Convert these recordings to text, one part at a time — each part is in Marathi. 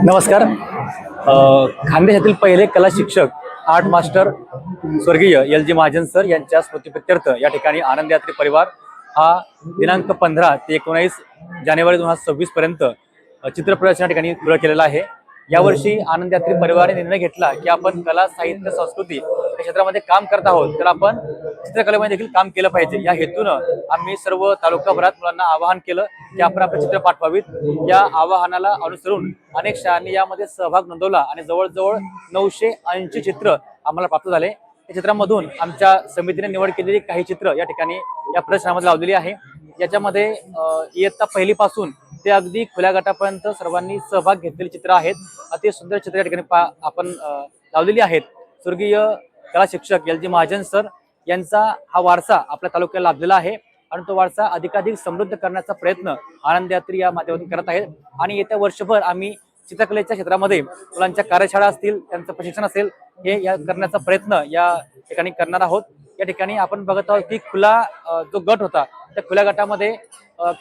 नमस्कार. खानदेशातील पहिले कला शिक्षक आर्ट मास्टर स्वर्गीय LG महाजन सर यांच्या स्मृतिप्रित्यर्थ या ठिकाणी आनंद यात्री परिवार हा दिनांक 15 ते 19 जानेवारी 2026 पर्यंत चित्र प्रदर्शन या ठिकाणी खुला केलेला आहे. यावर्षी आनंद यात्री परिवाराने निर्णय घेतला की आपण कला साहित्य संस्कृती या क्षेत्रामध्ये काम करत आहोत, तर आपण चित्रकलेमध्ये देखील काम केलं पाहिजे. या हेतूनं आम्ही सर्व तालुकाभरात मुलांना आवाहन केलं की आपण आपले चित्र पाठवावीत. या आवाहनाला अनुसरून अनेक शाळांनी यामध्ये सहभाग नोंदवला आणि जवळजवळ 980 चित्र आम्हाला प्राप्त झाले. या चित्रांमधून आमच्या समितीने निवड केलेली काही चित्र या ठिकाणी या प्रदर्शनामध्ये लावलेली आहे. याच्यामध्ये इयत्ता पहिलीपासून ते अगदी खुल्या गटापर्यंत सर्वांनी सहभाग घेतलेली चित्र आहेत. अति सुंदर चित्र या ठिकाणी आपण लावलेली आहेत. स्वर्गीय कला शिक्षक LG महाजन सर यांचा हा वारसा आपल्या तालुक्याला लाभलेला आहे आणि तो वारसा अधिकाधिक समृद्ध करण्याचा प्रयत्न आनंद यात्री या माध्यमातून करत आहेत. आणि येत्या वर्षभर आम्ही चित्रकलेच्या क्षेत्रामध्ये मुलांच्या कार्यशाळा असतील, त्यांचं प्रशिक्षण असेल, हे करण्याचा प्रयत्न या ठिकाणी करणार आहोत. या ठिकाणी आपण बघत आहोत की खुला जो गट होता त्या खुल्या गटामध्ये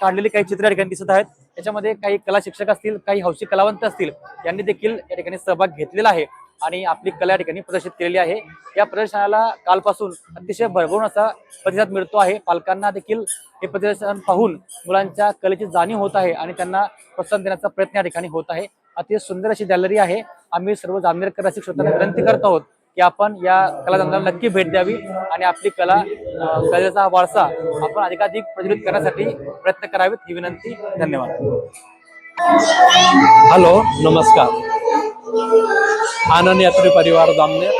काढलेली काही चित्र या ठिकाणी दिसत आहेत. त्याच्यामध्ये काही कला शिक्षक असतील, काही हौशी कलावंत असतील, यांनी देखील या ठिकाणी सहभाग घेतलेला आहे आणि आपली कला या ठिकाणी प्रदर्शित केलेली आहे. या प्रदर्शनाला कालपासून अतिशय भरभरून असा प्रतिसाद मिळतो आहे. पालकांना देखील हे प्रदर्शन पाहून मुलांच्या कलेची जाणीव होत आहे आणि त्यांना प्रोत्साहन देण्याचा प्रयत्न या ठिकाणी होत आहे. अतिशय सुंदर अशी गॅलरी आहे. आम्ही सर्व जामनेरकर रसिक श्रोत्यांना विनंती करत आहोत की आपण या कलादालनाला नक्की भेट द्यावी आणि आपली कलेचा वारसा आपण अधिकाधिक प्रज्वलित करण्यासाठी प्रयत्न करावेत, ही विनंती. धन्यवाद. हॅलो, नमस्कार. आनंद यात्री परिवार जामनेर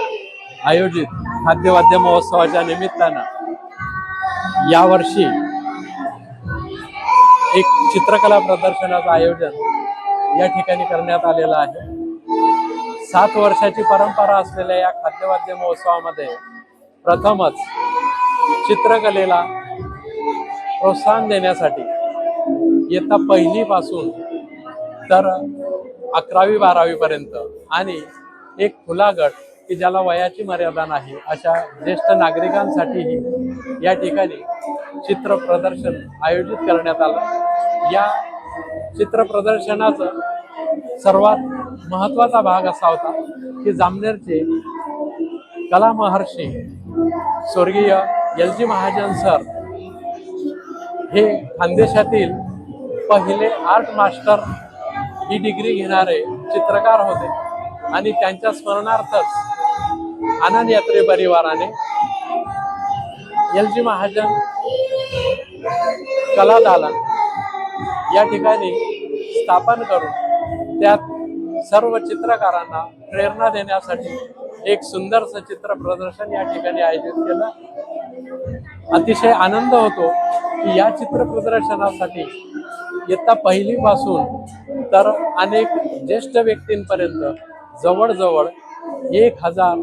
आयोजित खाद्यवाद्य महोत्सवाच्या निमित्तानं यावर्षी एक चित्रकला प्रदर्शनाचं आयोजन या ठिकाणी करण्यात आलेलं आहे. 7 वर्षाची परंपरा असलेल्या या खाद्यवाद्य महोत्सवामध्ये प्रथमच चित्रकलेला प्रोत्साहन देण्यासाठी इयत्ता पहिलीपासून तर 11वी-12वी पर्यंत आणि एक खुला गट की ज्याला वयाची मर्यादा नाही अशा ज्येष्ठ नागरिकांसाठीही या ठिकाणी चित्र प्रदर्शन आयोजित करण्यात आलं. या चित्र प्रदर्शनाचं सर्वात महत्त्वाचा भाग असा होता की जामनेरचे कला महर्षी स्वर्गीय LG महाजन सर हे खानदेशातील पहिले आर्ट मास्टर ही डिग्री घेणारे चित्रकार होते आणि त्यांच्या स्मरणार्थच आनंद यात्री परिवाराने LG महाजन कला दालन या ठिकाणी स्थापन करून त्यात सर्व चित्रकारांना प्रेरणा देण्यासाठी एक सुंदरसं चित्र प्रदर्शन या ठिकाणी आयोजित केलं. अतिशय आनंद होतो की या चित्र प्रदर्शनासाठी इयत्ता पहिलीपासून तर अनेक ज्येष्ठ व्यक्तींपर्यंत जवळजवळ 1000